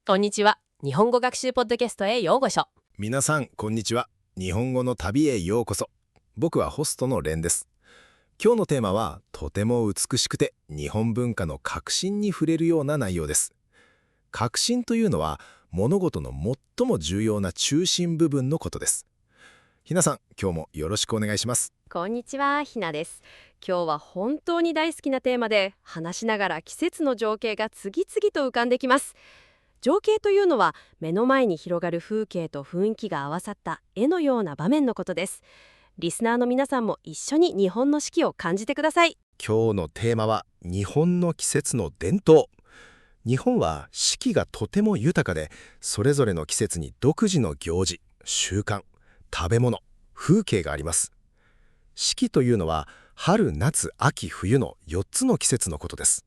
こんにちは。日本語学習ポッドキャストへようこそ。皆さんこんにちは。日本語の旅へようこそ。僕はホストのレンです。今日のテーマはとても美しくて日本文化の核心に触れるような内容です。核心というのは物事の最も重要な中心部分のことです。ひなさん、今日もよろしくお願いします。こんにちは、ひなです。今日は本当に大好きなテーマで、話しながら季節の情景が次々と浮かんできます。情景というのは目の前に広がる風景と雰囲気が合わさった絵のような場面のことです。リスナーの皆さんも一緒に日本の四季を感じてください。今日のテーマは日本の季節の伝統。日本は四季がとても豊かで、それぞれの季節に独自の行事、習慣、食べ物、風景があります。四季というのは春、夏、秋、冬の4つの季節のことです。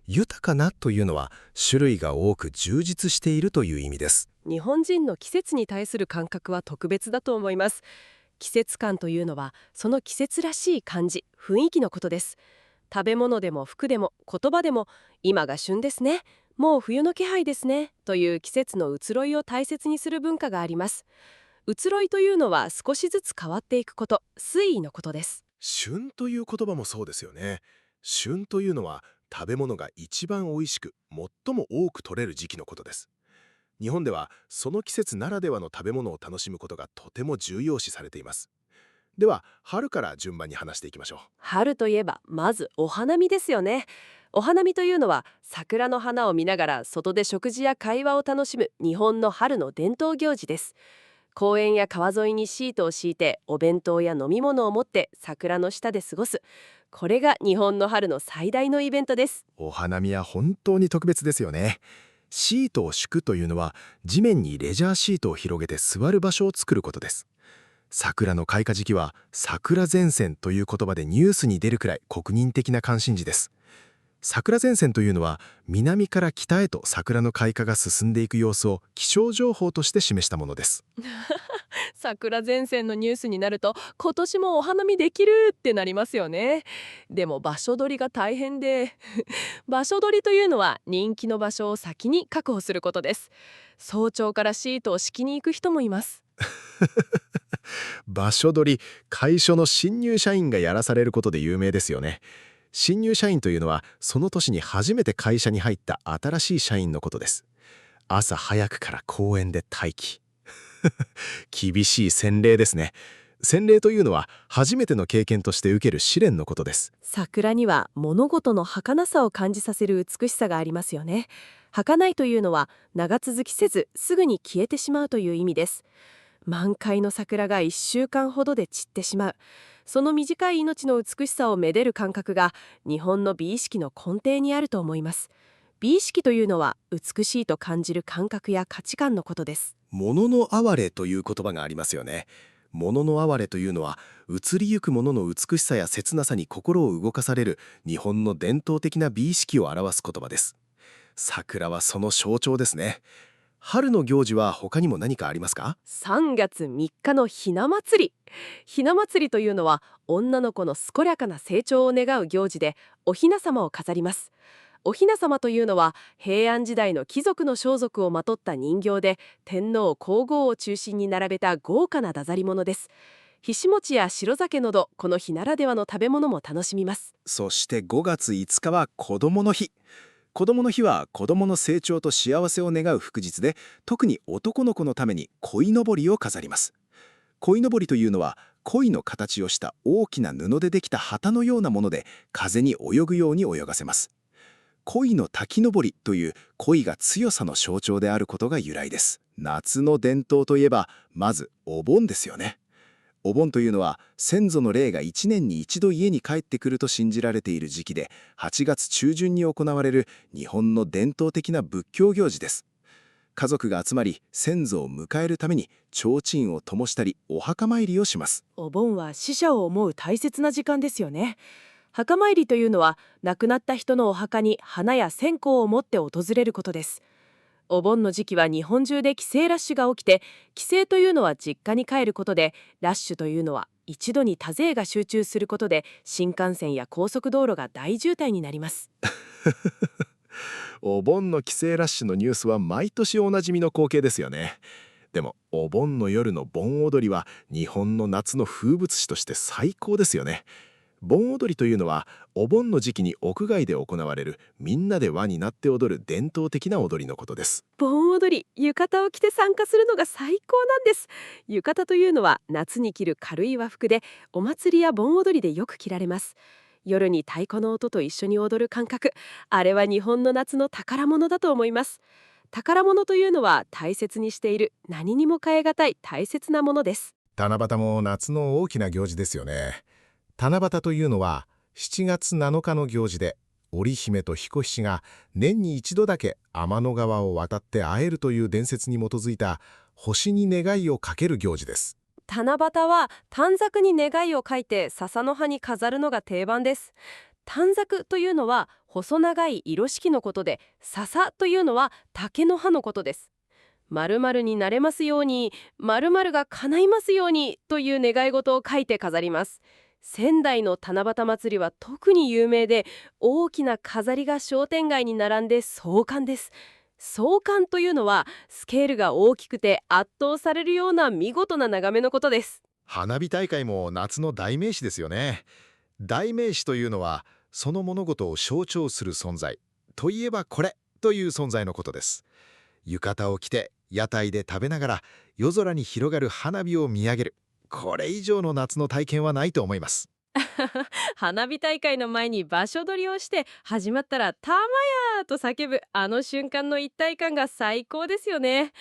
豊かなというのは種類が多く充実しているという意味です。日本人の季節に対する感覚は特別だと思います。季節感というのはその季節らしい感じ、雰囲気のことです。食べ物でも服でも言葉でも、今が旬ですね、もう冬の気配ですねという季節の移ろいを大切にする文化があります。移ろいというのは少しずつ変わっていくこと、推移のことです。旬という言葉もそうですよね。旬というのは食べ物が一番美味しく、最も多く取れる時期のことです。日本ではその季節ならではの食べ物を楽しむことがとても重要視されています。では、春から順番に話していきましょう。春といえばまずお花見ですよね。お花見というのは桜の花を見ながら外で食事や会話を楽しむ日本の春の伝統行事です。公園や川沿いにシートを敷いてお弁当や飲み物を持って桜の下で過ごす。これが日本の春の最大のイベントです。お花見は本当に特別ですよね。シートを敷くというのは地面にレジャーシートを広げて座る場所を作ることです。桜の開花時期は桜前線という言葉でニュースに出るくらい国民的な関心事です。桜前線というのは南から北へと桜の開花が進んでいく様子を気象情報として示したものです。桜前線のニュースになると、今年もお花見できるってなりますよね。でも場所取りが大変で場所取りというのは人気の場所を先に確保することです。早朝からシートを敷きに行く人もいます。場所取り、会所の新入社員がやらされることで有名ですよね。新入社員というのはその年に初めて会社に入った新しい社員のことです。朝早くから公園で待機。厳しい洗礼ですね。洗礼というのは初めての経験として受ける試練のことです。桜には物事の儚さを感じさせる美しさがありますよね。儚いというのは長続きせずすぐに消えてしまうという意味です。満開の桜が1週間ほどで散ってしまう、その短い命の美しさをめでる感覚が日本の美意識の根底にあると思います。美意識というのは美しいと感じる感覚や価値観のことです。物の哀れという言葉がありますよね。物の哀れというのは移りゆくものの美しさや切なさに心を動かされる日本の伝統的な美意識を表す言葉です。桜はその象徴ですね。春の行事は他にも何かありますか？3月3日のひな祭り。ひな祭りというのは女の子の健やかな成長を願う行事で、お雛様を飾ります。お雛様というのは平安時代の貴族の装束をまとった人形で、天皇皇后を中心に並べた豪華な飾り物です。ひし餅や白酒などこの日ならではの食べ物も楽しみます。そして5月5日は子どもの日。子どもの日は子どもの成長と幸せを願う祝日で、特に男の子のために鯉のぼりを飾ります。鯉のぼりというのは鯉の形をした大きな布でできた旗のようなもので、風に泳ぐように泳がせます。鯉の滝登りという鯉が強さの象徴であることが由来です。夏の伝統といえばまずお盆ですよね。お盆というのは先祖の霊が1年に一度家に帰ってくると信じられている時期で、8月中旬に行われる日本の伝統的な仏教行事です。家族が集まり先祖を迎えるために提灯を灯したりお墓参りをします。お盆は死者を思う大切な時間ですよね。墓参りというのは亡くなった人のお墓に花や線香を持って訪れることです。お盆の時期は日本中で帰省ラッシュが起きて、帰省というのは実家に帰ることで、ラッシュというのは一度に多勢が集中することで、新幹線や高速道路が大渋滞になります。お盆の帰省ラッシュのニュースは毎年おなじみの光景ですよね。でも、お盆の夜の盆踊りは日本の夏の風物詩として最高ですよね。盆踊りというのは、お盆の時期に屋外で行われるみんなで輪になって踊る伝統的な踊りのことです。盆踊り、浴衣を着て参加するのが最高なんです。浴衣というのは夏に着る軽い和服で、お祭りや盆踊りでよく着られます。夜に太鼓の音と一緒に踊る感覚、あれは日本の夏の宝物だと思います。宝物というのは大切にしている、何にも代え難い大切なものです。七夕も夏の大きな行事ですよね。七夕というのは7月7日の行事で、織姫と彦七が年に一度だけ天の川を渡って会えるという伝説に基づいた星に願いをかける行事です。七夕は短冊に願いを書いて笹の葉に飾るのが定番です。短冊というのは細長い色式のことで、笹というのは竹の葉のことです。〇〇になれますように、〇〇が叶いますようにという願い事を書いて飾ります。仙台の七夕祭りは特に有名で、大きな飾りが商店街に並んで壮観です。壮観というのはスケールが大きくて圧倒されるような見事な眺めのことです。花火大会も夏の代名詞ですよね。代名詞というのはその物事を象徴する存在、といえばこれという存在のことです。浴衣を着て屋台で食べながら夜空に広がる花火を見上げる、これ以上の夏の体験はないと思います。花火大会の前に場所取りをして、始まったら「たまや!」と叫ぶあの瞬間の一体感が最高ですよね。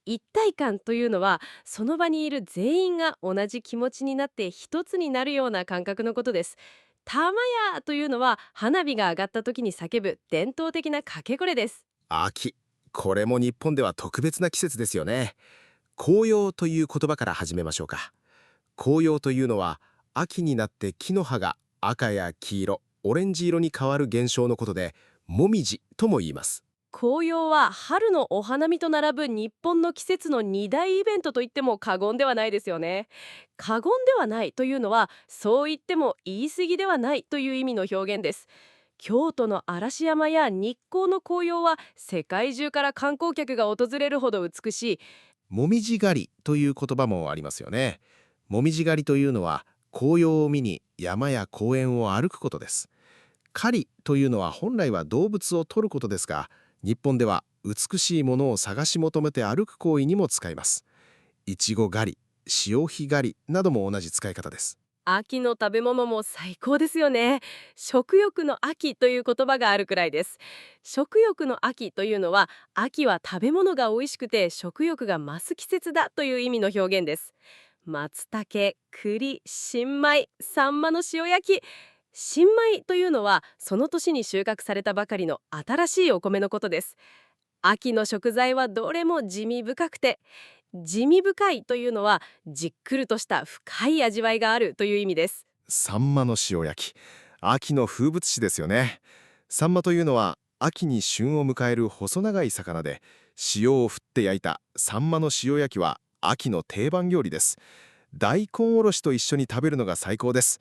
一体感というのはその場にいる全員が同じ気持ちになって一つになるような感覚のことです。たまやというのは花火が上がった時に叫ぶ伝統的な掛け声です。秋。これも日本では特別な季節ですよね。紅葉という言葉から始めましょうか。紅葉というのは、秋になって木の葉が赤や黄色、オレンジ色に変わる現象のことで、もみじとも言います。紅葉は春のお花見と並ぶ日本の季節の二大イベントと言っても過言ではないですよね。過言ではないというのは、そう言っても言い過ぎではないという意味の表現です。京都の嵐山や日光の紅葉は世界中から観光客が訪れるほど美しい。もみじ狩りという言葉もありますよね。もみじ狩りというのは、紅葉を見に山や公園を歩くことです。狩りというのは本来は動物を取ることですが、日本では美しいものを探し求めて歩く行為にも使います。いちご狩り、潮干狩りなども同じ使い方です。秋の食べ物も最高ですよね。食欲の秋という言葉があるくらいです。食欲の秋というのは、秋は食べ物が美味しくて食欲が増す季節だという意味の表現です。松茸、栗、新米、サンマの塩焼き。新米というのはその年に収穫されたばかりの新しいお米のことです。秋の食材はどれも地味深くて、地味深いというのはじっくりとした深い味わいがあるという意味です。サンマの塩焼き。秋の風物詩ですよね。サンマというのは秋に旬を迎える細長い魚で、塩を振って焼いたサンマの塩焼きは秋の定番料理です。大根おろしと一緒に食べるのが最高です。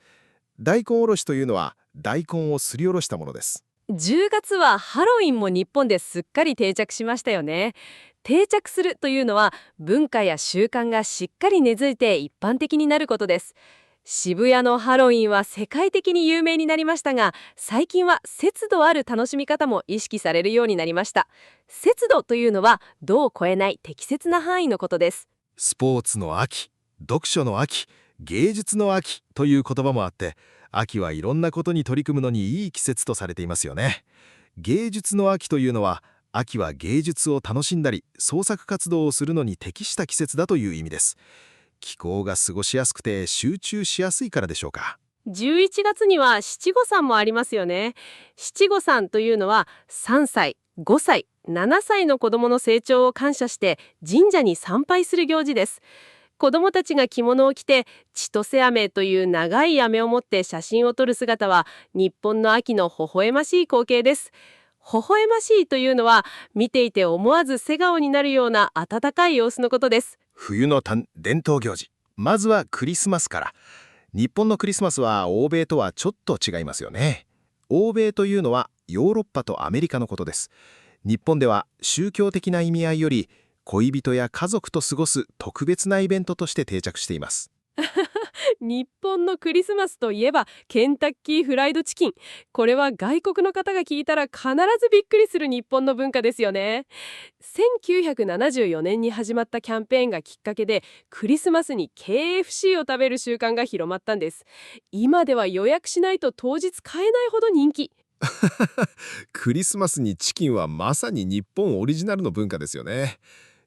大根おろしというのは大根をすりおろしたものです。10月はハロウィンも日本ですっかり定着しましたよね。定着するというのは文化や習慣がしっかり根付いて一般的になることです。渋谷のハロウィンは世界的に有名になりましたが、最近は節度ある楽しみ方も意識されるようになりました。節度というのは度を超えない適切な範囲のことです。スポーツの秋、読書の秋、芸術の秋という言葉もあって、秋はいろんなことに取り組むのにいい季節とされていますよね。芸術の秋というのは、秋は芸術を楽しんだり創作活動をするのに適した季節だという意味です。気候が過ごしやすくて集中しやすいからでしょうか。11月には七五三もありますよね。七五三というのは3歳、5歳、7歳の子どもの成長を感謝して神社に参拝する行事です。子どもたちが着物を着て千歳飴という長い飴を持って写真を撮る姿は日本の秋の微笑ましい光景です。微笑ましいというのは見ていて思わず笑顔になるような温かい様子のことです。冬の伝統行事。まずはクリスマスから。日本のクリスマスは欧米とはちょっと違いますよね。欧米というのはヨーロッパとアメリカのことです。日本では宗教的な意味合いより恋人や家族と過ごす特別なイベントとして定着しています。日本のクリスマスといえばケンタッキーフライドチキン。これは外国の方が聞いたら必ずびっくりする日本の文化ですよね。1974年に始まったキャンペーンがきっかけでクリスマスに KFC を食べる習慣が広まったんです。今では予約しないと当日買えないほど人気。クリスマスにチキンはまさに日本オリジナルの文化ですよね。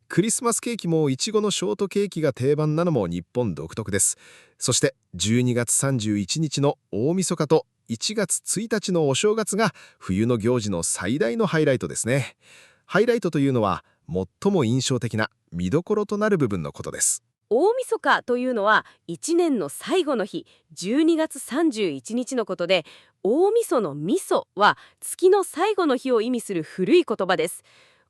クリスマスケーキもイチゴのショートケーキが定番なのも日本独特です。そして12月31日の大晦日と1月1日のお正月が冬の行事の最大のハイライトですね。ハイライトというのは最も印象的な見どころとなる部分のことです。大晦日というのは1年の最後の日、12月31日のことで、大晦の味噌は月の最後の日を意味する古い言葉です。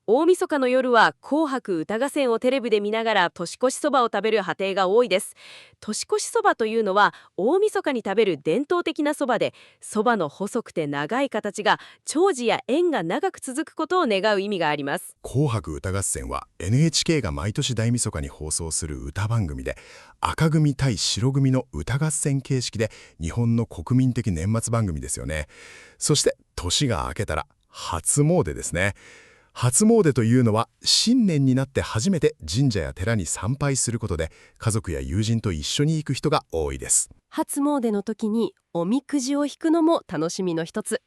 大晦日の夜は紅白歌合戦をテレビで見ながら年越しそばを食べる家庭が多いです。年越しそばというのは大晦日に食べる伝統的なそばで、そばの細くて長い形が長寿や縁が長く続くことを願う意味があります。紅白歌合戦は NHK が毎年大晦日に放送する歌番組で、赤組対白組の歌合戦形式で日本の国民的年末番組ですよね。そして年が明けたら初詣ですね。初詣というのは新年になって初めて神社や寺に参拝することで、家族や友人と一緒に行く人が多いです。初詣の時におみくじを引くのも楽しみの一つ。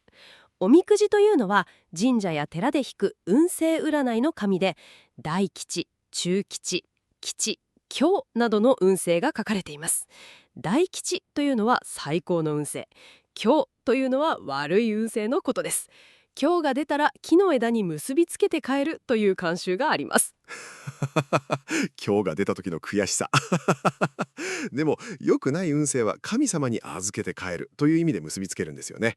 おみくじというのは神社や寺で引く運勢占いの紙で、大吉、中吉、吉、凶などの運勢が書かれています。大吉というのは最高の運勢、凶というのは悪い運勢のことです。凶が出たら木の枝に結びつけて帰るという慣習があります。今日が出た時の悔しさでも良くない運勢は神様に預けて帰るという意味で結びつけるんですよね。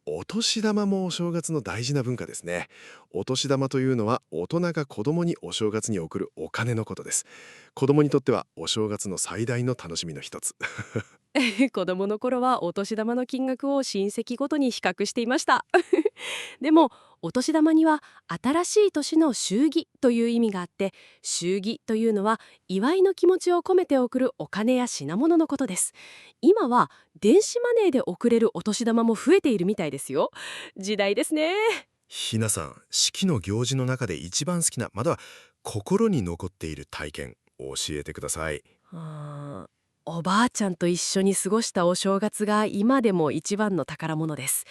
お年玉もお正月の大事な文化ですね。お年玉というのは大人が子供にお正月に送るお金のことです。子供にとってはお正月の最大の楽しみの一つ子供の頃はお年玉の金額を親戚ごとに比較していましたでもお年玉には新しい年の祝儀という意味があって、祝儀というのは祝いの気持ちを込めて送るお金や品物のことです。今は電子マネーで送れるお年玉も増えているみたいですよ。時代ですね。ひなさん、式の行事の中で一番好きな、または心に残っている体験教えてください。おばあちゃんと一緒に過ごしたお正月が今でも一番の宝物です。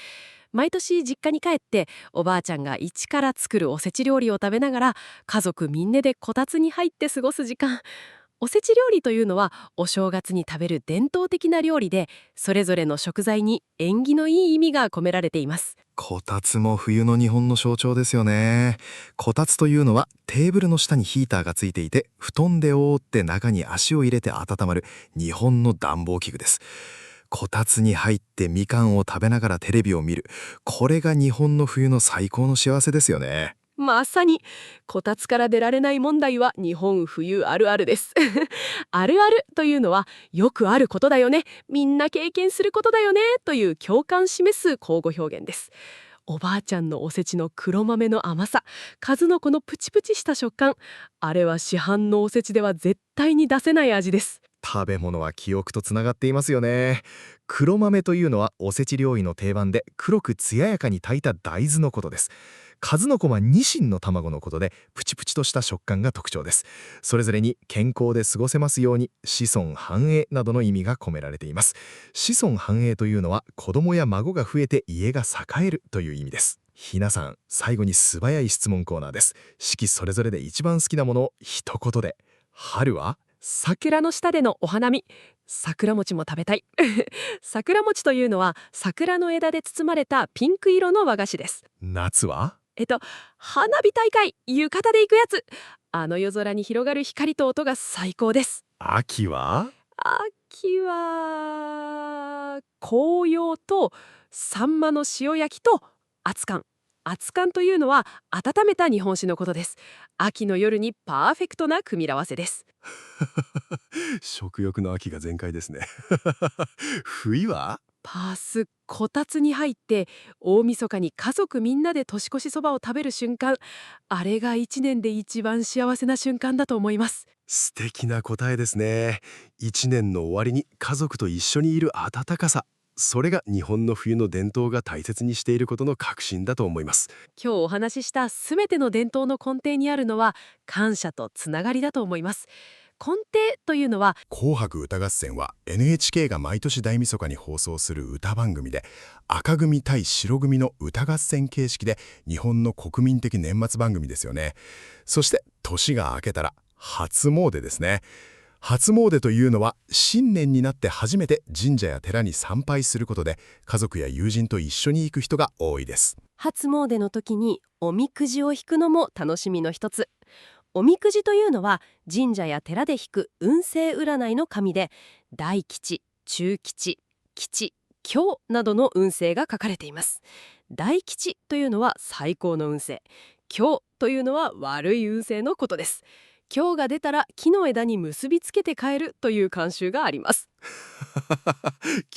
毎年実家に帰っておばあちゃんが一から作るおせち料理を食べながら、家族みんなでこたつに入って過ごす時間。おせち料理というのはお正月に食べる伝統的な料理で、それぞれの食材に縁起のいい意味が込められています。こたつも冬の日本の象徴ですよね。こたつというのはテーブルの下にヒーターがついていて、布団で覆って中に足を入れて温まる日本の暖房器具です。こたつに入ってみかんを食べながらテレビを見る。これが日本の冬の最高の幸せですよね。まさにこたつから出られない問題は日本冬あるあるですあるあるというのはよくあることだよね、みんな経験することだよねという共感示す口語表現です。おばあちゃんのおせちの黒豆の甘さ、数の子のプチプチした食感、あれは市販のおせちでは絶対に出せない味です。食べ物は記憶とつながっていますよね。黒豆というのはおせち料理の定番で、黒く艶やかに炊いた大豆のことです。数の子はニシンの卵のことで、プチプチとした食感が特徴です。それぞれに健康で過ごせますように、子孫繁栄などの意味が込められています。子孫繁栄というのは子供や孫が増えて家が栄えるという意味です。ひなさん、最後に素早い質問コーナーです。四季それぞれで一番好きなものを一言で。春は？桜の下でのお花見。桜餅も食べたい桜餅というのは桜の枝で包まれたピンク色の和菓子です。夏は？花火大会、浴衣で行くやつ。あの夜空に広がる光と音が最高です。秋は？秋は紅葉とサンマの塩焼きと熱燗。熱燗というのは温めた日本酒のことです。秋の夜にパーフェクトな組み合わせです。食欲の秋が全開ですね冬は？パースこたつに入って大晦日に家族みんなで年越しそばを食べる瞬間、あれが一年で一番幸せな瞬間だと思います。素敵な答えですね。一年の終わりに家族と一緒にいる温かさ。それが日本の冬の伝統が大切にしていることの核心だと思います。今日お話ししたすべての伝統の根底にあるのは感謝とつながりだと思います。根底というのは紅白歌合戦は NHK が毎年大晦日に放送する歌番組で、赤組対白組の歌合戦形式で日本の国民的年末番組ですよね。そして年が明けたら初詣ですね。初詣というのは新年になって初めて神社や寺に参拝することで、家族や友人と一緒に行く人が多いです。初詣の時におみくじを引くのも楽しみの一つ。おみくじというのは神社や寺で引く運勢占いの紙で、大吉、中吉、吉、凶などの運勢が書かれています。大吉というのは最高の運勢、凶というのは悪い運勢のことです。凶が出たら木の枝に結びつけて帰るという慣習があります。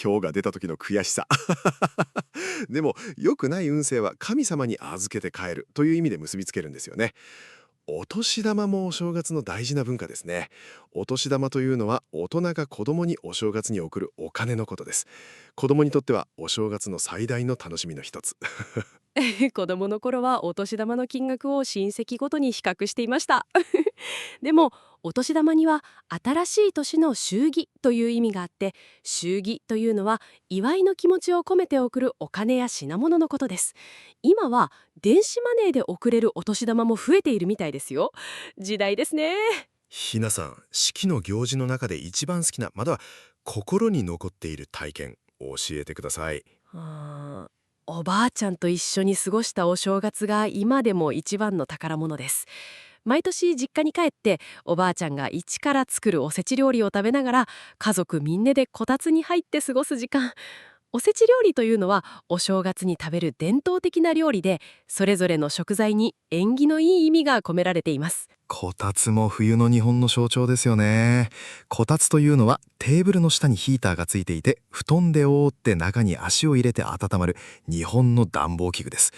今日が出た時の悔しさ。でも良くない運勢は神様に預けて帰るという意味で結びつけるんですよね。お年玉もお正月の大事な文化ですね。お年玉というのは大人が子供にお正月に送るお金のことです。子供にとってはお正月の最大の楽しみの一つ。子供の頃はお年玉の金額を親戚ごとに比較していました。でもお年玉には新しい年の祝儀という意味があって、祝儀というのは祝いの気持ちを込めて送るお金や品物のことです。今は電子マネーで送れるお年玉も増えているみたいですよ。時代ですね。ひなさん、四季の行事の中で一番好きな、または心に残っている体験、教えてください。おばあちゃんと一緒に過ごしたお正月が今でも一番の宝物です。毎年実家に帰っておばあちゃんが一から作るおせち料理を食べながら、家族みんなでこたつに入って過ごす時間。おせち料理というのはお正月に食べる伝統的な料理で、それぞれの食材に縁起のいい意味が込められています。こたつも冬の日本の象徴ですよね。こたつというのはテーブルの下にヒーターがついていて、布団で覆って中に足を入れて温まる日本の暖房器具です。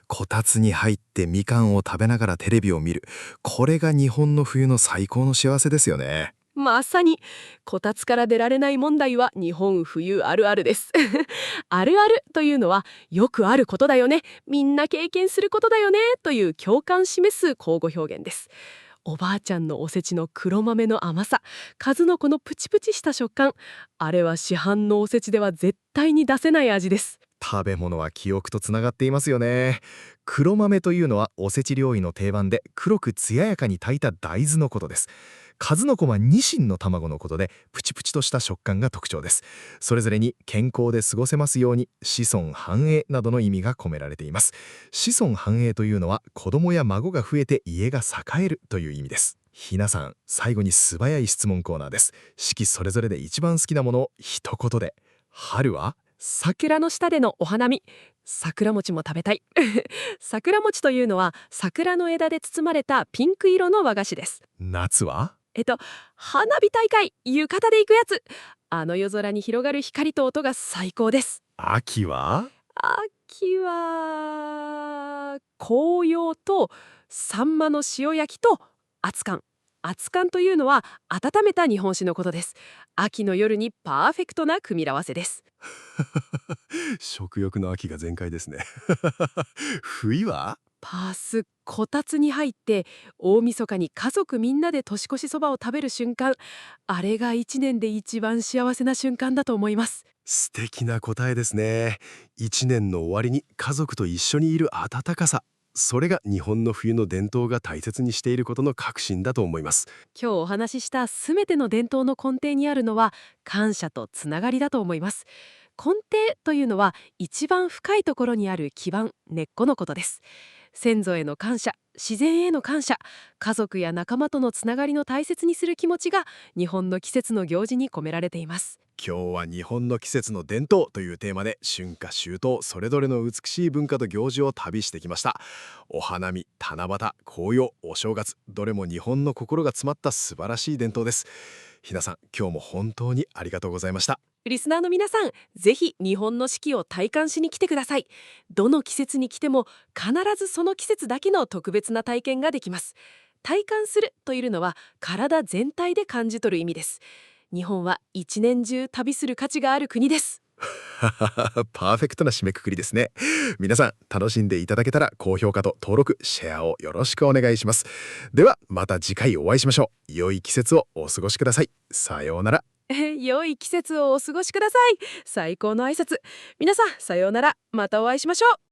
こたつに入ってみかんを食べながらテレビを見る。これが日本の冬の最高の幸せですよね。まさにこたつから出られない問題は日本冬あるあるです。あるあるというのはよくあることだよね、みんな経験することだよねという共感示す口語表現です。おばあちゃんのおせちの黒豆の甘さ、数の子のプチプチした食感、あれは市販のおせちでは絶対に出せない味です。食べ物は記憶とつながっていますよね。黒豆というのはおせち料理の定番で、黒く艶やかに炊いた大豆のことです。数の子はニシンの卵のことで、プチプチとした食感が特徴です。それぞれに健康で過ごせますように、子孫繁栄などの意味が込められています。子孫繁栄というのは子供や孫が増えて家が栄えるという意味です。ひなさん、最後に素早い質問コーナーです。四季それぞれで一番好きなものを一言で。春は？桜の下でのお花見、桜餅も食べたい。桜餅というのは桜の枝で包まれたピンク色の和菓子です。夏は？花火大会、浴衣で行くやつ。あの夜空に広がる光と音が最高です。秋は？秋は紅葉とサンマの塩焼きと熱燗。熱燗というのは温めた日本酒のことです。秋の夜にパーフェクトな組み合わせです。食欲の秋が全開ですね。冬は？パースこたつに入って大晦日に家族みんなで年越しそばを食べる瞬間、あれが一年で一番幸せな瞬間だと思います。素敵な答えですね。一年の終わりに家族と一緒にいる温かさ。それが日本の冬の伝統が大切にしていることの核心だと思います。今日お話ししたすべての伝統の根底にあるのは感謝とつながりだと思います。根底というのは一番深いところにある基盤、根っこのことです。先祖への感謝、自然への感謝、家族や仲間とのつながりの大切にする気持ちが日本の季節の行事に込められています。今日は日本の季節の伝統というテーマで春夏秋冬それぞれの美しい文化と行事を旅してきました。お花見、七夕、紅葉、お正月、どれも日本の心が詰まった素晴らしい伝統です。ひなさん、今日も本当にありがとうございました。リスナーの皆さん、ぜひ日本の四季を体感しに来てください。どの季節に来ても必ずその季節だけの特別な体験ができます。体感するというのは体全体で感じ取る意味です。日本は一年中旅する価値がある国です。パーフェクトな締めくくりですね。皆さん楽しんでいただけたら高評価と登録、シェアをよろしくお願いします。ではまた次回お会いしましょう。良い季節をお過ごしください。さようなら。良い季節をお過ごしください。最高の挨拶。皆さん、さようなら。またお会いしましょう。